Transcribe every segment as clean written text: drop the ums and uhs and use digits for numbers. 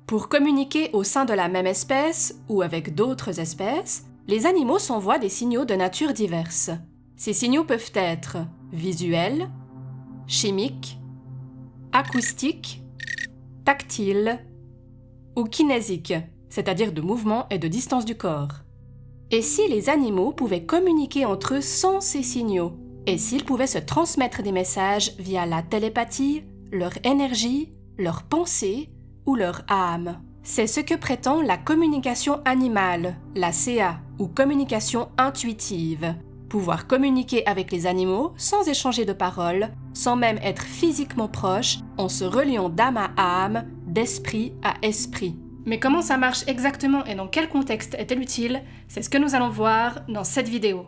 Pour communiquer au sein de la même espèce ou avec d'autres espèces, les animaux s'envoient des signaux de nature diverse. Ces signaux peuvent être visuels, chimiques, acoustiques, tactiles ou kinésiques, c'est-à-dire de mouvement et de distance du corps. Et si les animaux pouvaient communiquer entre eux sans ces signaux? Et s'ils pouvaient se transmettre des messages via la télépathie, leur énergie, leurs pensées ou leur âme? C'est ce que prétend la communication animale, la CA, ou communication intuitive. Pouvoir communiquer avec les animaux sans échanger de paroles, sans même être physiquement proche, en se reliant d'âme à âme, d'esprit à esprit. Mais comment ça marche exactement et dans quel contexte est-elle utile? C'est ce que nous allons voir dans cette vidéo.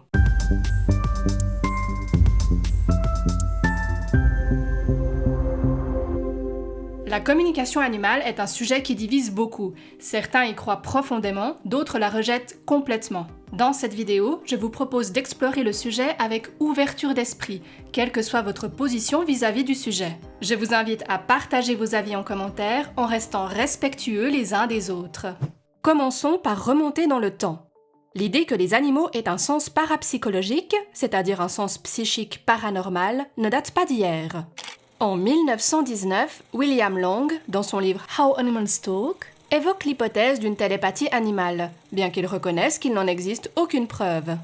La communication animale est un sujet qui divise beaucoup. Certains y croient profondément, d'autres la rejettent complètement. Dans cette vidéo, je vous propose d'explorer le sujet avec ouverture d'esprit, quelle que soit votre position vis-à-vis du sujet. Je vous invite à partager vos avis en commentaire en restant respectueux les uns des autres. Commençons par remonter dans le temps. L'idée que les animaux aient un sens parapsychologique, c'est-à-dire un sens psychique paranormal, ne date pas d'hier. En 1919, William Long, dans son livre How Animals Talk, évoque l'hypothèse d'une télépathie animale, bien qu'il reconnaisse qu'il n'en existe aucune preuve.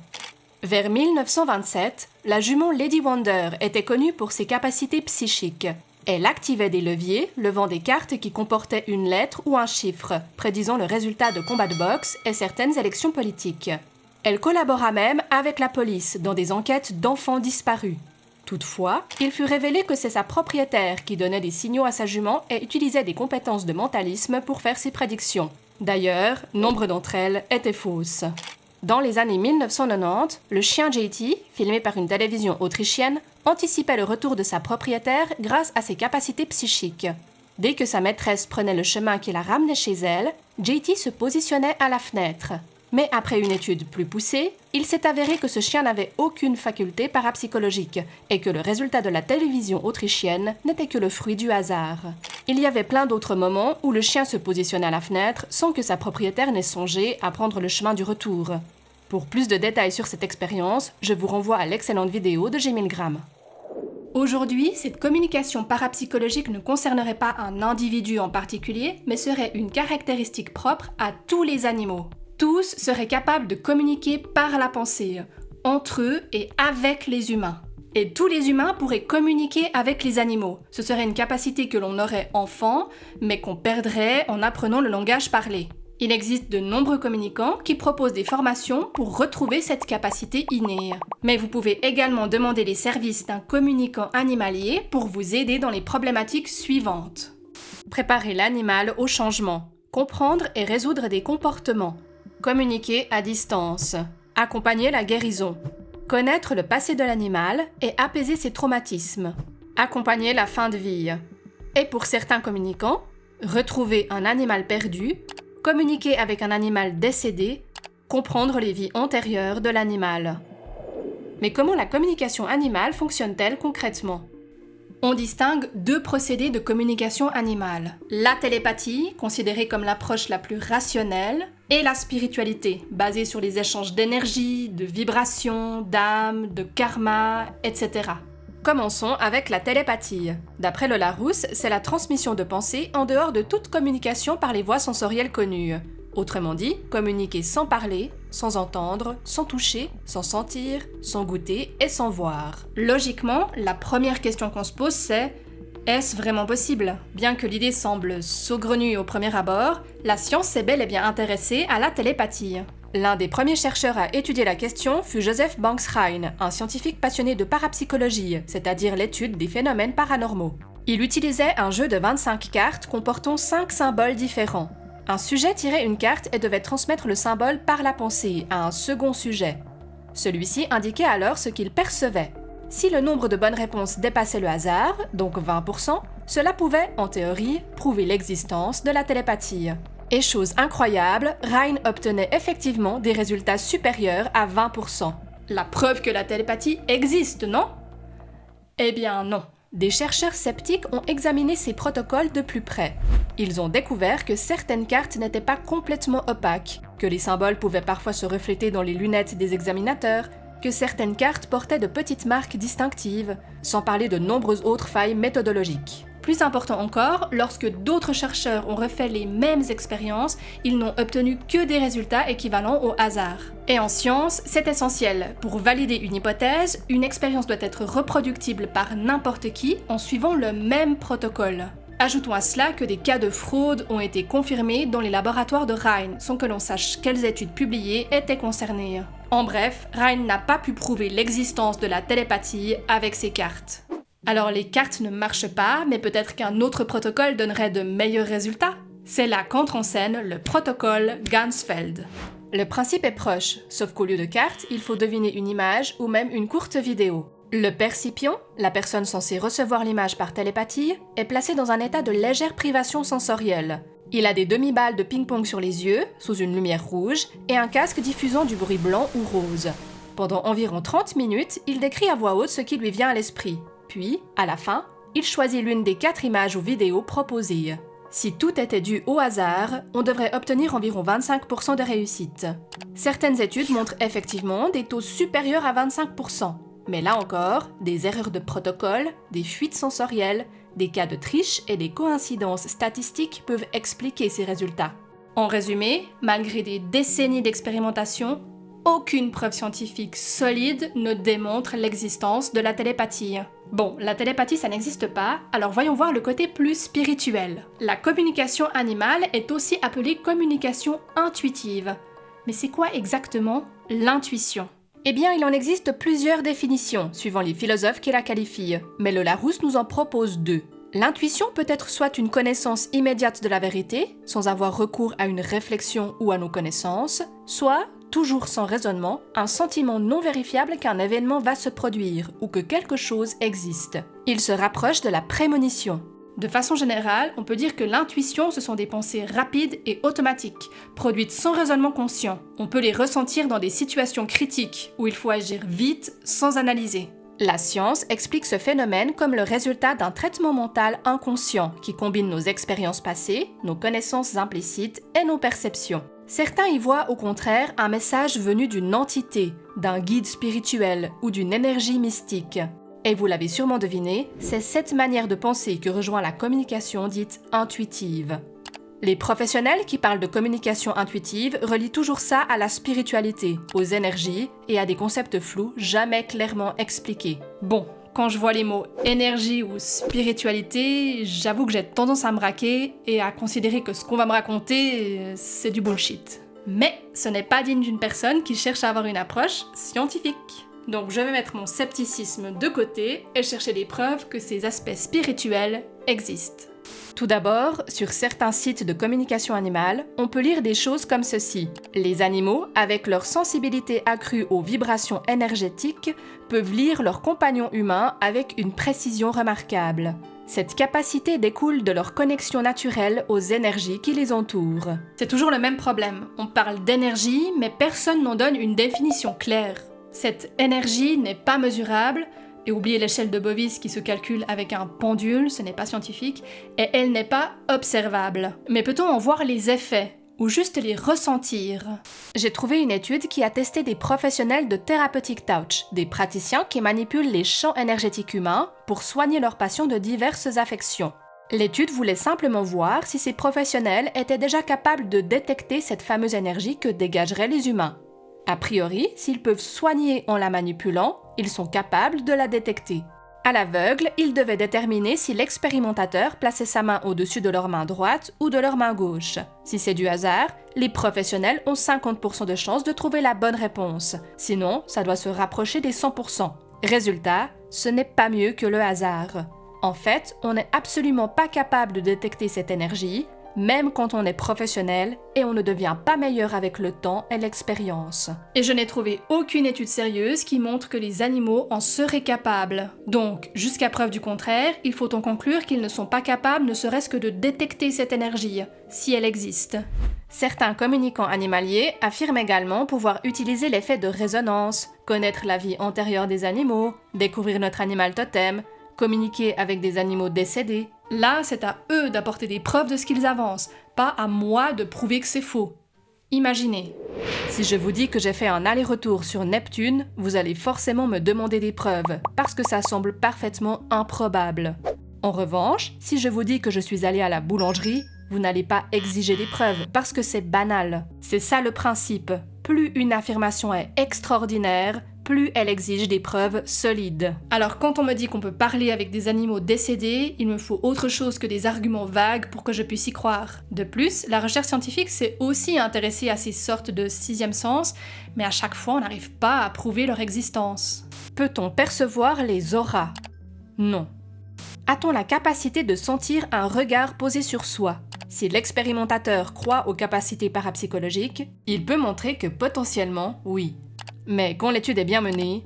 Vers 1927, la jument Lady Wonder était connue pour ses capacités psychiques. Elle activait des leviers, levant des cartes qui comportaient une lettre ou un chiffre, prédisant le résultat de combats de boxe et certaines élections politiques. Elle collabora même avec la police dans des enquêtes d'enfants disparus. Toutefois, il fut révélé que c'est sa propriétaire qui donnait des signaux à sa jument et utilisait des compétences de mentalisme pour faire ses prédictions. D'ailleurs, nombre d'entre elles étaient fausses. Dans les années 1990, le chien JT, filmé par une télévision autrichienne, anticipait le retour de sa propriétaire grâce à ses capacités psychiques. Dès que sa maîtresse prenait le chemin qui la ramenait chez elle, JT se positionnait à la fenêtre. Mais après une étude plus poussée, il s'est avéré que ce chien n'avait aucune faculté parapsychologique et que le résultat de la télévision autrichienne n'était que le fruit du hasard. Il y avait plein d'autres moments où le chien se positionnait à la fenêtre sans que sa propriétaire n'ait songé à prendre le chemin du retour. Pour plus de détails sur cette expérience, je vous renvoie à l'excellente vidéo de J. Milgram. Aujourd'hui, cette communication parapsychologique ne concernerait pas un individu en particulier, mais serait une caractéristique propre à tous les animaux. Tous seraient capables de communiquer par la pensée, entre eux et avec les humains. Et tous les humains pourraient communiquer avec les animaux. Ce serait une capacité que l'on aurait enfant, mais qu'on perdrait en apprenant le langage parlé. Il existe de nombreux communicants qui proposent des formations pour retrouver cette capacité innée. Mais vous pouvez également demander les services d'un communicant animalier pour vous aider dans les problématiques suivantes. Préparer l'animal au changement. Comprendre et résoudre des comportements. Communiquer à distance. Accompagner la guérison. Connaître le passé de l'animal et apaiser ses traumatismes. Accompagner la fin de vie. Et pour certains communicants, retrouver un animal perdu, communiquer avec un animal décédé, comprendre les vies antérieures de l'animal. Mais comment la communication animale fonctionne-t-elle concrètement ? On distingue deux procédés de communication animale. La télépathie, considérée comme l'approche la plus rationnelle, et la spiritualité, basée sur les échanges d'énergie, de vibrations, d'âme, de karma, etc. Commençons avec la télépathie. D'après le Larousse, c'est la transmission de pensées en dehors de toute communication par les voies sensorielles connues. Autrement dit, communiquer sans parler, sans entendre, sans toucher, sans sentir, sans goûter et sans voir. Logiquement, la première question qu'on se pose c'est « Est-ce vraiment possible ?» Bien que l'idée semble saugrenue au premier abord, la science s'est bel et bien intéressée à la télépathie. L'un des premiers chercheurs à étudier la question fut Joseph Banks-Rhine, un scientifique passionné de parapsychologie, c'est-à-dire l'étude des phénomènes paranormaux. Il utilisait un jeu de 25 cartes comportant 5 symboles différents. Un sujet tirait une carte et devait transmettre le symbole par la pensée à un second sujet. Celui-ci indiquait alors ce qu'il percevait. Si le nombre de bonnes réponses dépassait le hasard, donc 20%, cela pouvait, en théorie, prouver l'existence de la télépathie. Et chose incroyable, Rhine obtenait effectivement des résultats supérieurs à 20%. La preuve que la télépathie existe, non ? Eh bien non. Des chercheurs sceptiques ont examiné ces protocoles de plus près. Ils ont découvert que certaines cartes n'étaient pas complètement opaques, que les symboles pouvaient parfois se refléter dans les lunettes des examinateurs, que certaines cartes portaient de petites marques distinctives, sans parler de nombreuses autres failles méthodologiques. Plus important encore, lorsque d'autres chercheurs ont refait les mêmes expériences, ils n'ont obtenu que des résultats équivalents au hasard. Et en science, c'est essentiel. Pour valider une hypothèse, une expérience doit être reproductible par n'importe qui en suivant le même protocole. Ajoutons à cela que des cas de fraude ont été confirmés dans les laboratoires de Rhine, sans que l'on sache quelles études publiées étaient concernées. En bref, Rhine n'a pas pu prouver l'existence de la télépathie avec ses cartes. Alors les cartes ne marchent pas, mais peut-être qu'un autre protocole donnerait de meilleurs résultats? C'est là qu'entre en scène le protocole Ganzfeld. Le principe est proche, sauf qu'au lieu de cartes, il faut deviner une image ou même une courte vidéo. Le percipion, la personne censée recevoir l'image par télépathie, est placé dans un état de légère privation sensorielle. Il a des demi-balles de ping-pong sur les yeux, sous une lumière rouge, et un casque diffusant du bruit blanc ou rose. Pendant environ 30 minutes, il décrit à voix haute ce qui lui vient à l'esprit. Puis, à la fin, il choisit l'une des 4 images ou vidéos proposées. Si tout était dû au hasard, on devrait obtenir environ 25% de réussite. Certaines études montrent effectivement des taux supérieurs à 25%. Mais là encore, des erreurs de protocole, des fuites sensorielles, des cas de triche et des coïncidences statistiques peuvent expliquer ces résultats. En résumé, malgré des décennies d'expérimentation, aucune preuve scientifique solide ne démontre l'existence de la télépathie. Bon, la télépathie ça n'existe pas, alors voyons voir le côté plus spirituel. La communication animale est aussi appelée communication intuitive. Mais c'est quoi exactement l'intuition ? Eh bien, il en existe plusieurs définitions, suivant les philosophes qui la qualifient, mais le Larousse nous en propose 2. L'intuition peut être soit une connaissance immédiate de la vérité, sans avoir recours à une réflexion ou à nos connaissances, soit, toujours sans raisonnement, un sentiment non vérifiable qu'un événement va se produire ou que quelque chose existe. Il se rapproche de la prémonition. De façon générale, on peut dire que l'intuition, ce sont des pensées rapides et automatiques, produites sans raisonnement conscient. On peut les ressentir dans des situations critiques, où il faut agir vite, sans analyser. La science explique ce phénomène comme le résultat d'un traitement mental inconscient qui combine nos expériences passées, nos connaissances implicites et nos perceptions. Certains y voient au contraire un message venu d'une entité, d'un guide spirituel ou d'une énergie mystique. Et vous l'avez sûrement deviné, c'est cette manière de penser que rejoint la communication dite intuitive. Les professionnels qui parlent de communication intuitive relient toujours ça à la spiritualité, aux énergies et à des concepts flous jamais clairement expliqués. Bon, quand je vois les mots énergie ou spiritualité, j'avoue que j'ai tendance à me braquer et à considérer que ce qu'on va me raconter, c'est du bullshit. Mais ce n'est pas digne d'une personne qui cherche à avoir une approche scientifique. Donc je vais mettre mon scepticisme de côté et chercher des preuves que ces aspects spirituels existent. Tout d'abord, sur certains sites de communication animale, on peut lire des choses comme ceci. Les animaux, avec leur sensibilité accrue aux vibrations énergétiques, peuvent lire leurs compagnons humains avec une précision remarquable. Cette capacité découle de leur connexion naturelle aux énergies qui les entourent. C'est toujours le même problème. On parle d'énergie, mais personne n'en donne une définition claire. Cette énergie n'est pas mesurable, et oubliez l'échelle de Bovis qui se calcule avec un pendule, ce n'est pas scientifique, et elle n'est pas observable. Mais peut-on en voir les effets, ou juste les ressentir? J'ai trouvé une étude qui a testé des professionnels de Therapeutic Touch, des praticiens qui manipulent les champs énergétiques humains pour soigner leurs patients de diverses affections. L'étude voulait simplement voir si ces professionnels étaient déjà capables de détecter cette fameuse énergie que dégageraient les humains. A priori, s'ils peuvent soigner en la manipulant, ils sont capables de la détecter. À l'aveugle, ils devaient déterminer si l'expérimentateur plaçait sa main au-dessus de leur main droite ou de leur main gauche. Si c'est du hasard, les professionnels ont 50% de chances de trouver la bonne réponse. Sinon, ça doit se rapprocher des 100%. Résultat, ce n'est pas mieux que le hasard. En fait, on n'est absolument pas capable de détecter cette énergie, même quand on est professionnel, et on ne devient pas meilleur avec le temps et l'expérience. Et je n'ai trouvé aucune étude sérieuse qui montre que les animaux en seraient capables. Donc, jusqu'à preuve du contraire, il faut en conclure qu'ils ne sont pas capables ne serait-ce que de détecter cette énergie, si elle existe. Certains communicants animaliers affirment également pouvoir utiliser l'effet de résonance, connaître la vie antérieure des animaux, découvrir notre animal totem, Communiquer avec des animaux décédés, là c'est à eux d'apporter des preuves de ce qu'ils avancent, pas à moi de prouver que c'est faux. Imaginez, si je vous dis que j'ai fait un aller-retour sur Neptune, vous allez forcément me demander des preuves, parce que ça semble parfaitement improbable. En revanche, si je vous dis que je suis allée à la boulangerie, vous n'allez pas exiger des preuves, parce que c'est banal. C'est ça le principe. Plus une affirmation est extraordinaire, plus elle exige des preuves solides. Alors quand on me dit qu'on peut parler avec des animaux décédés, il me faut autre chose que des arguments vagues pour que je puisse y croire. De plus, la recherche scientifique s'est aussi intéressée à ces sortes de sixième sens, mais à chaque fois on n'arrive pas à prouver leur existence. Peut-on percevoir les auras? Non. A-t-on la capacité de sentir un regard posé sur soi? Si l'expérimentateur croit aux capacités parapsychologiques, il peut montrer que potentiellement, oui. Mais quand l'étude est bien menée...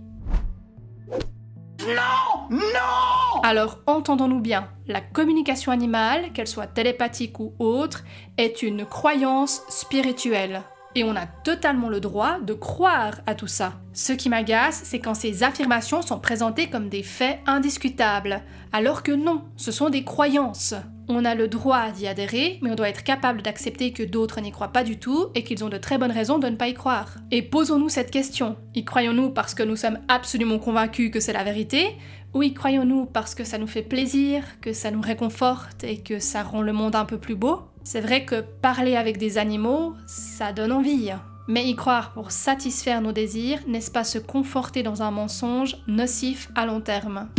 Non! Non! Alors entendons-nous bien, la communication animale, qu'elle soit télépathique ou autre, est une croyance spirituelle. Et on a totalement le droit de croire à tout ça. Ce qui m'agace, c'est quand ces affirmations sont présentées comme des faits indiscutables, alors que non, ce sont des croyances. On a le droit d'y adhérer, mais on doit être capable d'accepter que d'autres n'y croient pas du tout et qu'ils ont de très bonnes raisons de ne pas y croire. Et posons-nous cette question. Y croyons-nous parce que nous sommes absolument convaincus que c'est la vérité, ou y croyons-nous parce que ça nous fait plaisir, que ça nous réconforte et que ça rend le monde un peu plus beau? C'est vrai que parler avec des animaux, ça donne envie. Mais y croire pour satisfaire nos désirs, n'est-ce pas se conforter dans un mensonge nocif à long terme?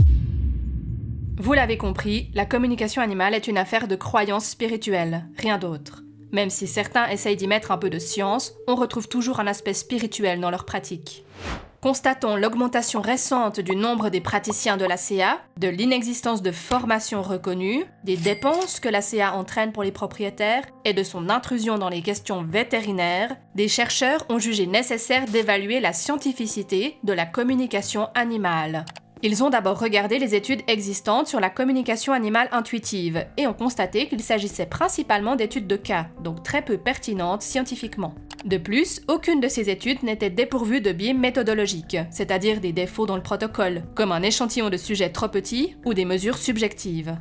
Vous l'avez compris, la communication animale est une affaire de croyance spirituelle, rien d'autre. Même si certains essayent d'y mettre un peu de science, on retrouve toujours un aspect spirituel dans leur pratique. Constatons l'augmentation récente du nombre des praticiens de l'ACA, de l'inexistence de formations reconnues, des dépenses que l'ACA entraîne pour les propriétaires et de son intrusion dans les questions vétérinaires, des chercheurs ont jugé nécessaire d'évaluer la scientificité de la communication animale. Ils ont d'abord regardé les études existantes sur la communication animale intuitive et ont constaté qu'il s'agissait principalement d'études de cas, donc très peu pertinentes scientifiquement. De plus, aucune de ces études n'était dépourvue de biais méthodologiques, c'est-à-dire des défauts dans le protocole, comme un échantillon de sujets trop petit ou des mesures subjectives.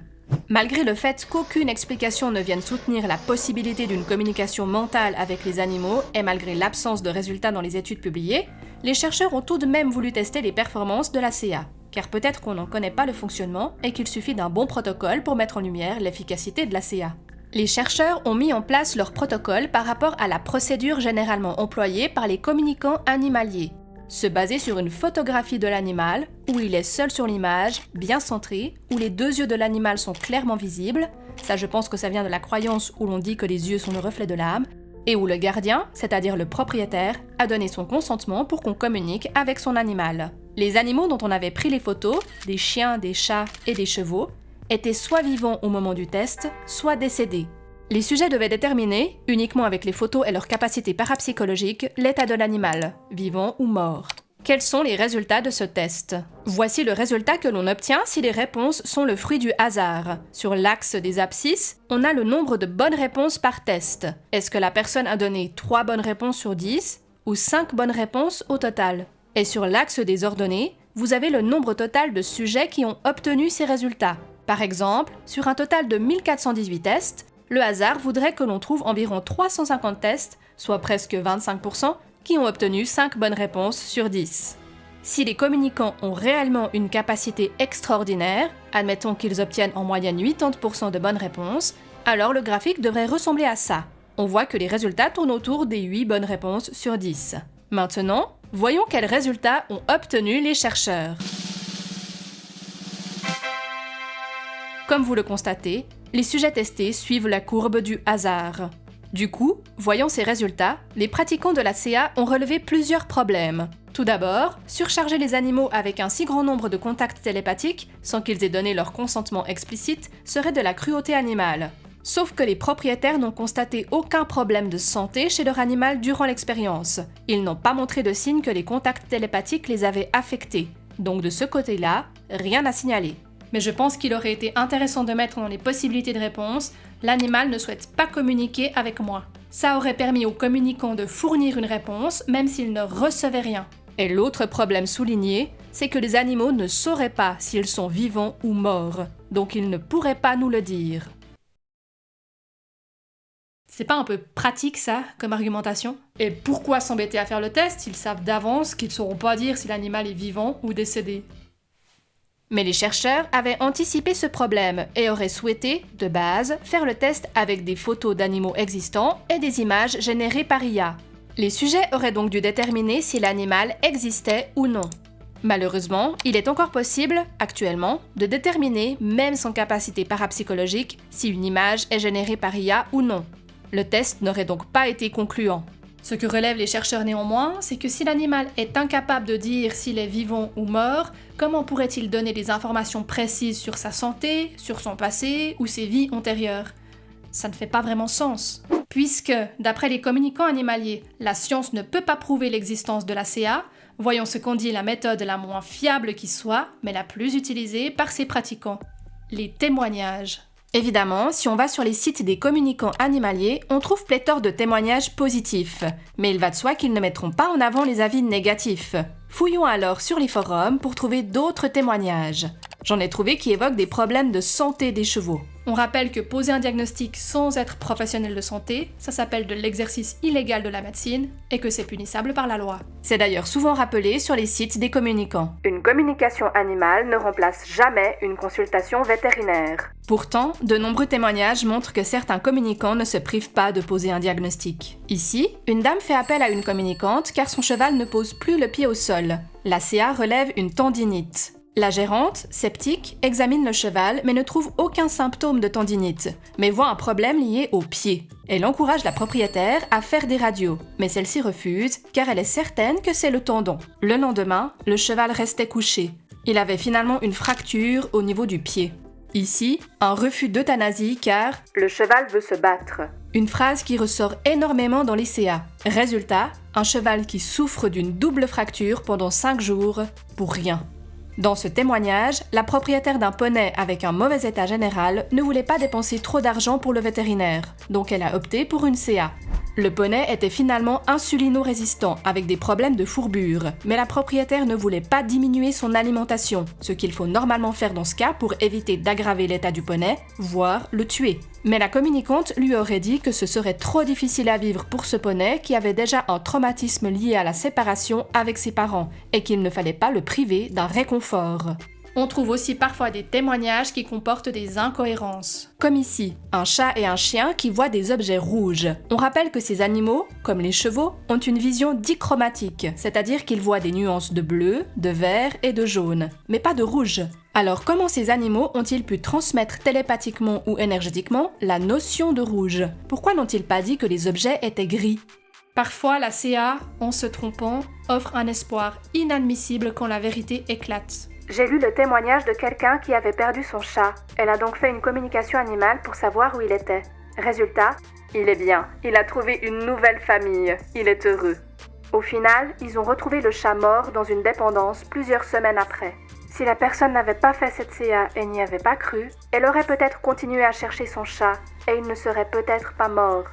Malgré le fait qu'aucune explication ne vienne soutenir la possibilité d'une communication mentale avec les animaux et malgré l'absence de résultats dans les études publiées, les chercheurs ont tout de même voulu tester les performances de l'ACA. Car peut-être qu'on n'en connaît pas le fonctionnement et qu'il suffit d'un bon protocole pour mettre en lumière l'efficacité de l'ACA. Les chercheurs ont mis en place leur protocole par rapport à la procédure généralement employée par les communicants animaliers. Se baser sur une photographie de l'animal, où il est seul sur l'image, bien centré, où les deux yeux de l'animal sont clairement visibles, ça je pense que ça vient de la croyance où l'on dit que les yeux sont le reflet de l'âme, et où le gardien, c'est-à-dire le propriétaire, a donné son consentement pour qu'on communique avec son animal. Les animaux dont on avait pris les photos, des chiens, des chats et des chevaux, étaient soit vivants au moment du test, soit décédés. Les sujets devaient déterminer, uniquement avec les photos et leur capacité parapsychologique, l'état de l'animal, vivant ou mort. Quels sont les résultats de ce test? Voici le résultat que l'on obtient si les réponses sont le fruit du hasard. Sur l'axe des abscisses, on a le nombre de bonnes réponses par test. Est-ce que la personne a donné 3 bonnes réponses sur 10 ou 5 bonnes réponses au total? Et sur l'axe des ordonnées, vous avez le nombre total de sujets qui ont obtenu ces résultats. Par exemple, sur un total de 1418 tests, le hasard voudrait que l'on trouve environ 350 tests, soit presque 25%, qui ont obtenu 5 bonnes réponses sur 10. Si les communicants ont réellement une capacité extraordinaire, admettons qu'ils obtiennent en moyenne 80% de bonnes réponses, alors le graphique devrait ressembler à ça. On voit que les résultats tournent autour des 8 bonnes réponses sur 10. Maintenant, voyons quels résultats ont obtenu les chercheurs. Comme vous le constatez, les sujets testés suivent la courbe du hasard. Du coup, voyant ces résultats, les pratiquants de l'ACA ont relevé plusieurs problèmes. Tout d'abord, surcharger les animaux avec un si grand nombre de contacts télépathiques, sans qu'ils aient donné leur consentement explicite, serait de la cruauté animale. Sauf que les propriétaires n'ont constaté aucun problème de santé chez leur animal durant l'expérience. Ils n'ont pas montré de signe que les contacts télépathiques les avaient affectés. Donc de ce côté-là, rien à signaler. Mais je pense qu'il aurait été intéressant de mettre dans les possibilités de réponse « L'animal ne souhaite pas communiquer avec moi ». Ça aurait permis aux communicants de fournir une réponse, même s'ils ne recevaient rien. Et l'autre problème souligné, c'est que les animaux ne sauraient pas s'ils sont vivants ou morts, donc ils ne pourraient pas nous le dire. C'est pas un peu pratique ça, comme argumentation? Et pourquoi s'embêter à faire le test s'ils savent d'avance qu'ils sauront pas dire si l'animal est vivant ou décédé? Mais les chercheurs avaient anticipé ce problème et auraient souhaité, de base, faire le test avec des photos d'animaux existants et des images générées par IA. Les sujets auraient donc dû déterminer si l'animal existait ou non. Malheureusement, il est encore possible, actuellement, de déterminer, même sans capacité parapsychologique, si une image est générée par IA ou non. Le test n'aurait donc pas été concluant. Ce que relèvent les chercheurs néanmoins, c'est que si l'animal est incapable de dire s'il est vivant ou mort, comment pourrait-il donner des informations précises sur sa santé, sur son passé ou ses vies antérieures? Ça ne fait pas vraiment sens. Puisque, d'après les communicants animaliers, la science ne peut pas prouver l'existence de la CA, voyons ce qu'en dit la méthode la moins fiable qui soit, mais la plus utilisée par ses pratiquants. Les témoignages. Évidemment, si on va sur les sites des communicants animaliers, on trouve pléthore de témoignages positifs. Mais il va de soi qu'ils ne mettront pas en avant les avis négatifs. Fouillons alors sur les forums pour trouver d'autres témoignages. J'en ai trouvé qui évoquent des problèmes de santé des chevaux. On rappelle que poser un diagnostic sans être professionnel de santé, ça s'appelle de l'exercice illégal de la médecine et que c'est punissable par la loi. C'est d'ailleurs souvent rappelé sur les sites des communicants. Une communication animale ne remplace jamais une consultation vétérinaire. Pourtant, de nombreux témoignages montrent que certains communicants ne se privent pas de poser un diagnostic. Ici, une dame fait appel à une communicante car son cheval ne pose plus le pied au sol. La CA relève une tendinite. La gérante, sceptique, examine le cheval mais ne trouve aucun symptôme de tendinite, mais voit un problème lié au pied. Elle encourage la propriétaire à faire des radios, mais celle-ci refuse car elle est certaine que c'est le tendon. Le lendemain, le cheval restait couché. Il avait finalement une fracture au niveau du pied. Ici, un refus d'euthanasie car « le cheval veut se battre ». Une phrase qui ressort énormément dans les CA. Résultat, un cheval qui souffre d'une double fracture pendant 5 jours pour rien. Dans ce témoignage, la propriétaire d'un poney avec un mauvais état général ne voulait pas dépenser trop d'argent pour le vétérinaire, donc elle a opté pour une CA. Le poney était finalement insulino-résistant, avec des problèmes de fourbure, mais la propriétaire ne voulait pas diminuer son alimentation, ce qu'il faut normalement faire dans ce cas pour éviter d'aggraver l'état du poney, voire le tuer. Mais la communicante lui aurait dit que ce serait trop difficile à vivre pour ce poney qui avait déjà un traumatisme lié à la séparation avec ses parents, et qu'il ne fallait pas le priver d'un réconfort. On trouve aussi parfois des témoignages qui comportent des incohérences. Comme ici, un chat et un chien qui voient des objets rouges. On rappelle que ces animaux, comme les chevaux, ont une vision dichromatique, c'est-à-dire qu'ils voient des nuances de bleu, de vert et de jaune, mais pas de rouge. Alors comment ces animaux ont-ils pu transmettre télépathiquement ou énergétiquement la notion de rouge? Pourquoi n'ont-ils pas dit que les objets étaient gris? Parfois, la CA, en se trompant, offre un espoir inadmissible quand la vérité éclate. J'ai lu le témoignage de quelqu'un qui avait perdu son chat. Elle a donc fait une communication animale pour savoir où il était. Résultat, il est bien. Il a trouvé une nouvelle famille. Il est heureux. Au final, ils ont retrouvé le chat mort dans une dépendance plusieurs semaines après. Si la personne n'avait pas fait cette CA et n'y avait pas cru, elle aurait peut-être continué à chercher son chat et il ne serait peut-être pas mort.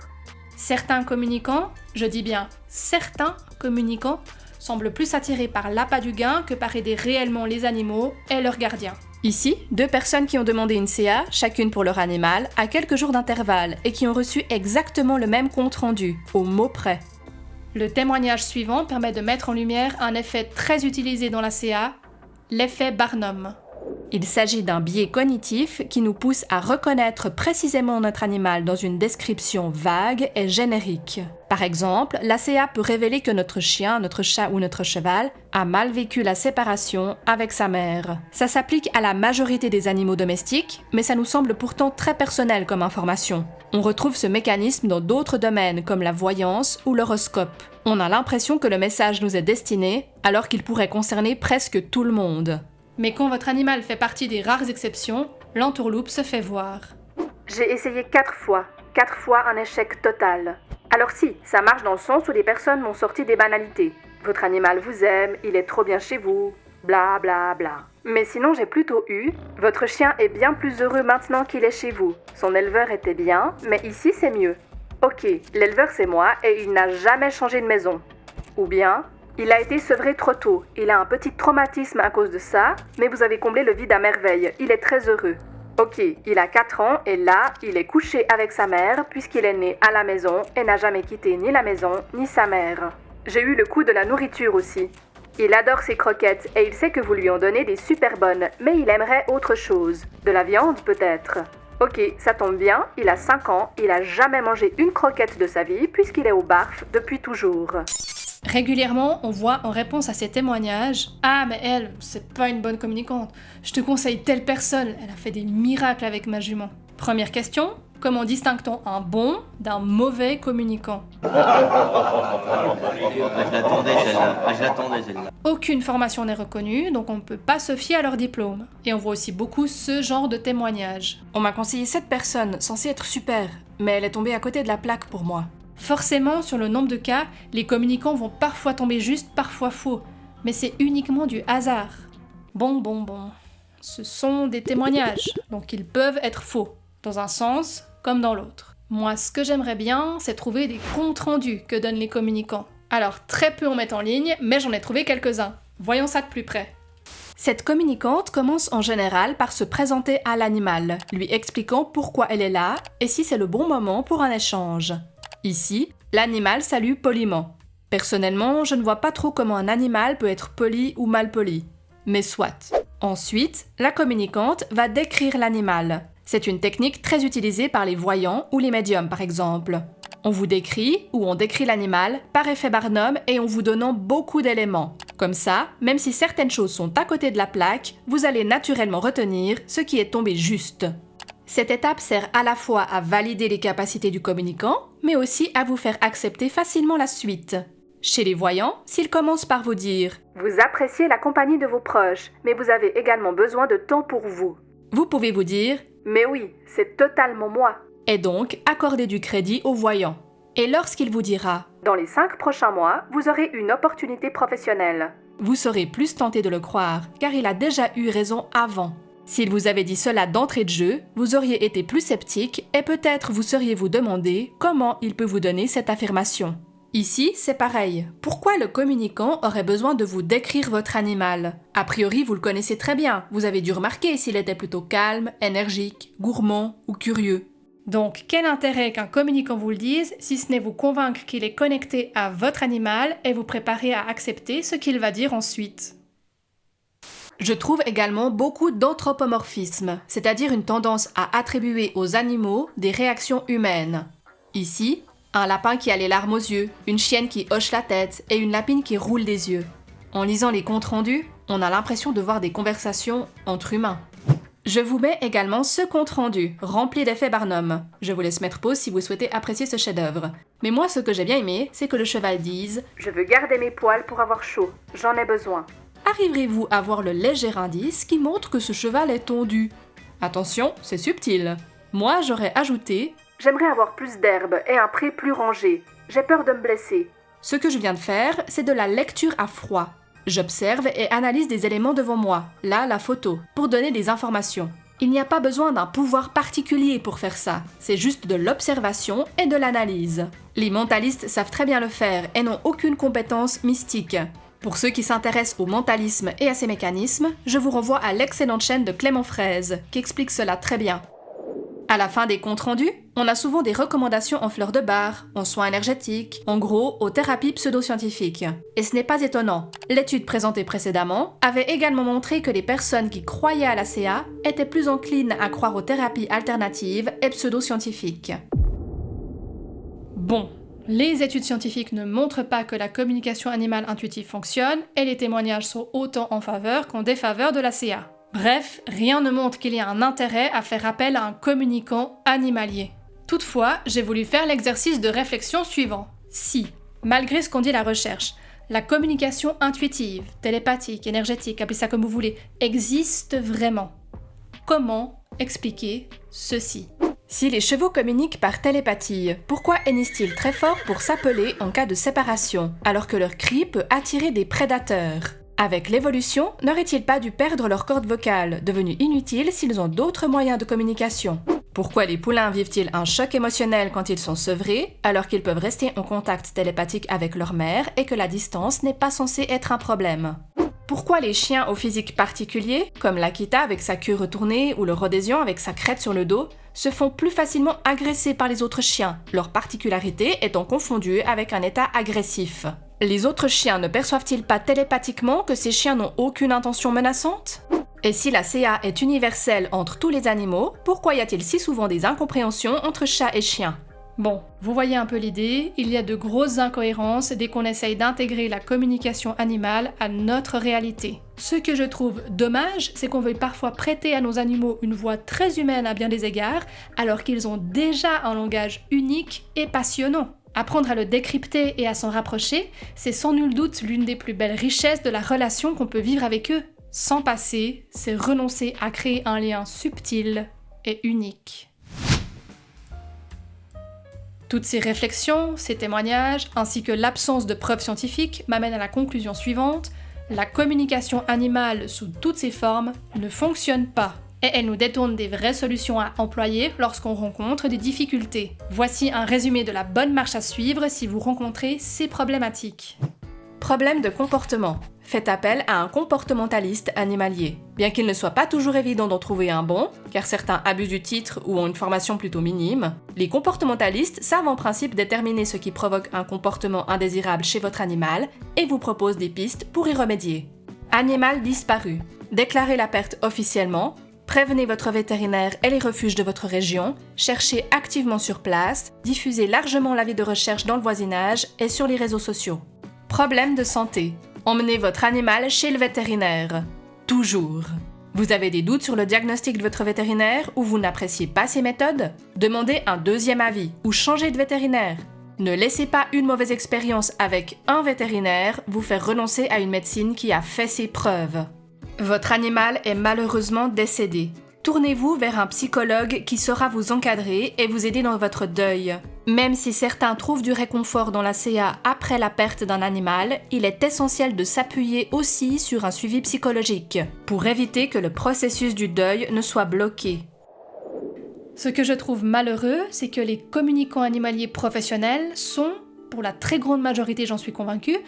Certains communicants, je dis bien certains communicants, semblent plus attirés par l'appât du gain que par aider réellement les animaux et leurs gardiens. Ici, 2 personnes qui ont demandé une CA, chacune pour leur animal, à quelques jours d'intervalle et qui ont reçu exactement le même compte-rendu, au mot près. Le témoignage suivant permet de mettre en lumière un effet très utilisé dans la CA, l'effet Barnum. Il s'agit d'un biais cognitif qui nous pousse à reconnaître précisément notre animal dans une description vague et générique. Par exemple, la CA peut révéler que notre chien, notre chat ou notre cheval a mal vécu la séparation avec sa mère. Ça s'applique à la majorité des animaux domestiques, mais ça nous semble pourtant très personnel comme information. On retrouve ce mécanisme dans d'autres domaines comme la voyance ou l'horoscope. On a l'impression que le message nous est destiné, alors qu'il pourrait concerner presque tout le monde. Mais quand votre animal fait partie des rares exceptions, l'entourloupe se fait voir. J'ai essayé 4 fois. 4 fois un échec total. Alors si, ça marche dans le sens où les personnes m'ont sorti des banalités. Votre animal vous aime, il est trop bien chez vous, bla bla bla. Mais sinon j'ai plutôt eu, votre chien est bien plus heureux maintenant qu'il est chez vous. Son éleveur était bien, mais ici c'est mieux. Ok, l'éleveur c'est moi et il n'a jamais changé de maison. Ou bien, Il a été sevré trop tôt. Il a un petit traumatisme à cause de ça, mais vous avez comblé le vide à merveille. Il est très heureux. Ok, il a 4 ans et là, il est couché avec sa mère puisqu'il est né à la maison et n'a jamais quitté ni la maison ni sa mère. J'ai eu le coup de la nourriture aussi. Il adore ses croquettes et il sait que vous lui en donnez des super bonnes, mais il aimerait autre chose. De la viande peut-être. Ok, ça tombe bien, il a 5 ans, il a jamais mangé une croquette de sa vie puisqu'il est au barf depuis toujours. Régulièrement, on voit en réponse à ces témoignages « Ah, mais elle, c'est pas une bonne communicante. Je te conseille telle personne, elle a fait des miracles avec ma jument. » Première question, comment distingue-t-on un bon d'un mauvais communicant ? Je l'attendais celle-là. Aucune formation n'est reconnue, donc on ne peut pas se fier à leur diplôme. Et on voit aussi beaucoup ce genre de témoignages. On m'a conseillé cette personne, censée être super, mais elle est tombée à côté de la plaque pour moi. Forcément, sur le nombre de cas, les communicants vont parfois tomber juste, parfois faux. Mais c'est uniquement du hasard. Bon. Ce sont des témoignages, donc ils peuvent être faux, dans un sens comme dans l'autre. Moi, ce que j'aimerais bien, c'est trouver des comptes rendus que donnent les communicants. Alors, très peu en mettent en ligne, mais j'en ai trouvé quelques-uns. Voyons ça de plus près. Cette communicante commence en général par se présenter à l'animal, lui expliquant pourquoi elle est là et si c'est le bon moment pour un échange. Ici, l'animal salue poliment. Personnellement, je ne vois pas trop comment un animal peut être poli ou mal poli. Mais soit. Ensuite, la communicante va décrire l'animal. C'est une technique très utilisée par les voyants ou les médiums par exemple. On vous décrit ou on décrit l'animal par effet Barnum et en vous donnant beaucoup d'éléments. Comme ça, même si certaines choses sont à côté de la plaque, vous allez naturellement retenir ce qui est tombé juste. Cette étape sert à la fois à valider les capacités du communicant, mais aussi à vous faire accepter facilement la suite. Chez les voyants, s'ils commencent par vous dire « Vous appréciez la compagnie de vos proches, mais vous avez également besoin de temps pour vous. » Vous pouvez vous dire « Mais oui, c'est totalement moi. » Et donc accorder du crédit au voyant. Et lorsqu'il vous dira « Dans les 5 prochains mois, vous aurez une opportunité professionnelle. » Vous serez plus tenté de le croire, car il a déjà eu raison avant. S'il vous avait dit cela d'entrée de jeu, vous auriez été plus sceptique et peut-être vous seriez-vous demandé comment il peut vous donner cette affirmation. Ici, c'est pareil. Pourquoi le communicant aurait besoin de vous décrire votre animal ? A priori, vous le connaissez très bien. Vous avez dû remarquer s'il était plutôt calme, énergique, gourmand ou curieux. Donc, quel intérêt qu'un communicant vous le dise, si ce n'est vous convaincre qu'il est connecté à votre animal et vous préparer à accepter ce qu'il va dire ensuite. Je trouve également beaucoup d'anthropomorphisme, c'est-à-dire une tendance à attribuer aux animaux des réactions humaines. Ici, un lapin qui a les larmes aux yeux, une chienne qui hoche la tête et une lapine qui roule des yeux. En lisant les comptes rendus, on a l'impression de voir des conversations entre humains. Je vous mets également ce compte rendu, rempli d'effets Barnum. Je vous laisse mettre pause si vous souhaitez apprécier ce chef-d'œuvre. Mais moi, ce que j'ai bien aimé, c'est que le cheval dise « Je veux garder mes poils pour avoir chaud, j'en ai besoin. » Arriverez-vous à voir le léger indice qui montre que ce cheval est tondu ? Attention, c'est subtil. Moi, j'aurais ajouté « J'aimerais avoir plus d'herbe et un pré plus rangé. J'ai peur de me blesser. » Ce que je viens de faire, c'est de la lecture à froid. J'observe et analyse des éléments devant moi, là la photo, pour donner des informations. Il n'y a pas besoin d'un pouvoir particulier pour faire ça, c'est juste de l'observation et de l'analyse. Les mentalistes savent très bien le faire et n'ont aucune compétence mystique. Pour ceux qui s'intéressent au mentalisme et à ses mécanismes, je vous renvoie à l'excellente chaîne de Clément Fraise, qui explique cela très bien. À la fin des comptes rendus, on a souvent des recommandations en fleurs de bar, en soins énergétiques, en gros aux thérapies pseudo-scientifiques. Et ce n'est pas étonnant. L'étude présentée précédemment avait également montré que les personnes qui croyaient à la CA étaient plus enclines à croire aux thérapies alternatives et pseudo-scientifiques. Bon, les études scientifiques ne montrent pas que la communication animale intuitive fonctionne et les témoignages sont autant en faveur qu'en défaveur de la CA. Bref, rien ne montre qu'il y a un intérêt à faire appel à un communicant animalier. Toutefois, j'ai voulu faire l'exercice de réflexion suivant. Si, malgré ce qu'en dit la recherche, la communication intuitive, télépathique, énergétique, appelez ça comme vous voulez, existe vraiment, comment expliquer ceci ? Si les chevaux communiquent par télépathie, pourquoi hennissent-ils très fort pour s'appeler en cas de séparation, alors que leur cri peut attirer des prédateurs ? Avec l'évolution, n'auraient-ils pas dû perdre leur corde vocale, devenue inutile s'ils ont d'autres moyens de communication ? Pourquoi les poulains vivent-ils un choc émotionnel quand ils sont sevrés, alors qu'ils peuvent rester en contact télépathique avec leur mère et que la distance n'est pas censée être un problème? Pourquoi les chiens au physique particulier, comme l'Akita avec sa queue retournée ou le Rhodésian avec sa crête sur le dos, se font plus facilement agresser par les autres chiens, leur particularité étant confondue avec un état agressif? Les autres chiens ne perçoivent-ils pas télépathiquement que ces chiens n'ont aucune intention menaçante? Et si la CA est universelle entre tous les animaux, pourquoi y a-t-il si souvent des incompréhensions entre chats et chiens? Bon, vous voyez un peu l'idée, il y a de grosses incohérences dès qu'on essaye d'intégrer la communication animale à notre réalité. Ce que je trouve dommage, c'est qu'on veuille parfois prêter à nos animaux une voix très humaine à bien des égards, alors qu'ils ont déjà un langage unique et passionnant. Apprendre à le décrypter et à s'en rapprocher, c'est sans nul doute l'une des plus belles richesses de la relation qu'on peut vivre avec eux. S'en passer, c'est renoncer à créer un lien subtil et unique. Toutes ces réflexions, ces témoignages, ainsi que l'absence de preuves scientifiques m'amènent à la conclusion suivante: la communication animale sous toutes ses formes ne fonctionne pas. Et elle nous détourne des vraies solutions à employer lorsqu'on rencontre des difficultés. Voici un résumé de la bonne marche à suivre si vous rencontrez ces problématiques. Problème de comportement. Faites appel à un comportementaliste animalier. Bien qu'il ne soit pas toujours évident d'en trouver un bon, car certains abusent du titre ou ont une formation plutôt minime, les comportementalistes savent en principe déterminer ce qui provoque un comportement indésirable chez votre animal et vous proposent des pistes pour y remédier. Animal disparu. Déclarez la perte officiellement. Prévenez votre vétérinaire et les refuges de votre région, cherchez activement sur place, diffusez largement l'avis de recherche dans le voisinage et sur les réseaux sociaux. Problème de santé. Emmenez votre animal chez le vétérinaire. Toujours. Vous avez des doutes sur le diagnostic de votre vétérinaire ou vous n'appréciez pas ses méthodes? Demandez un deuxième avis ou changez de vétérinaire. Ne laissez pas une mauvaise expérience avec un vétérinaire vous faire renoncer à une médecine qui a fait ses preuves. Votre animal est malheureusement décédé. Tournez-vous vers un psychologue qui saura vous encadrer et vous aider dans votre deuil. Même si certains trouvent du réconfort dans la CA après la perte d'un animal, il est essentiel de s'appuyer aussi sur un suivi psychologique, pour éviter que le processus du deuil ne soit bloqué. Ce que je trouve malheureux, c'est que les communicants animaliers professionnels sont, pour la très grande majorité j'en suis convaincue,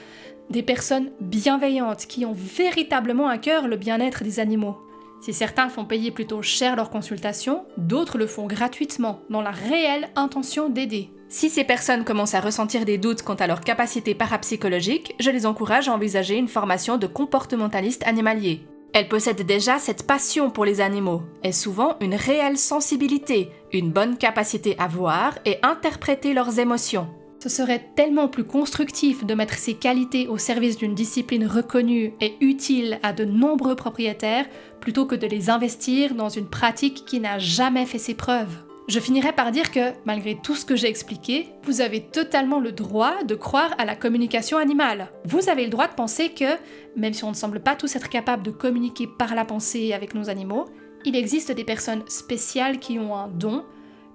des personnes bienveillantes qui ont véritablement à cœur le bien-être des animaux. Si certains font payer plutôt cher leurs consultations, d'autres le font gratuitement, dans la réelle intention d'aider. Si ces personnes commencent à ressentir des doutes quant à leur capacité parapsychologique, je les encourage à envisager une formation de comportementaliste animalier. Elles possèdent déjà cette passion pour les animaux, et souvent une réelle sensibilité, une bonne capacité à voir et interpréter leurs émotions. Ce serait tellement plus constructif de mettre ces qualités au service d'une discipline reconnue et utile à de nombreux propriétaires plutôt que de les investir dans une pratique qui n'a jamais fait ses preuves. Je finirai par dire que, malgré tout ce que j'ai expliqué, vous avez totalement le droit de croire à la communication animale. Vous avez le droit de penser que, même si on ne semble pas tous être capables de communiquer par la pensée avec nos animaux, il existe des personnes spéciales qui ont un don,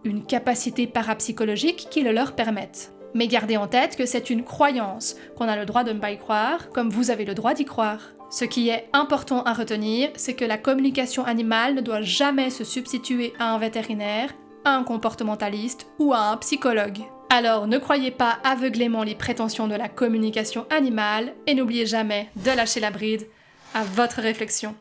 une capacité parapsychologique qui le leur permettent. Mais gardez en tête que c'est une croyance, qu'on a le droit de ne pas y croire, comme vous avez le droit d'y croire. Ce qui est important à retenir, c'est que la communication animale ne doit jamais se substituer à un vétérinaire, à un comportementaliste ou à un psychologue. Alors ne croyez pas aveuglément les prétentions de la communication animale et n'oubliez jamais de lâcher la bride à votre réflexion.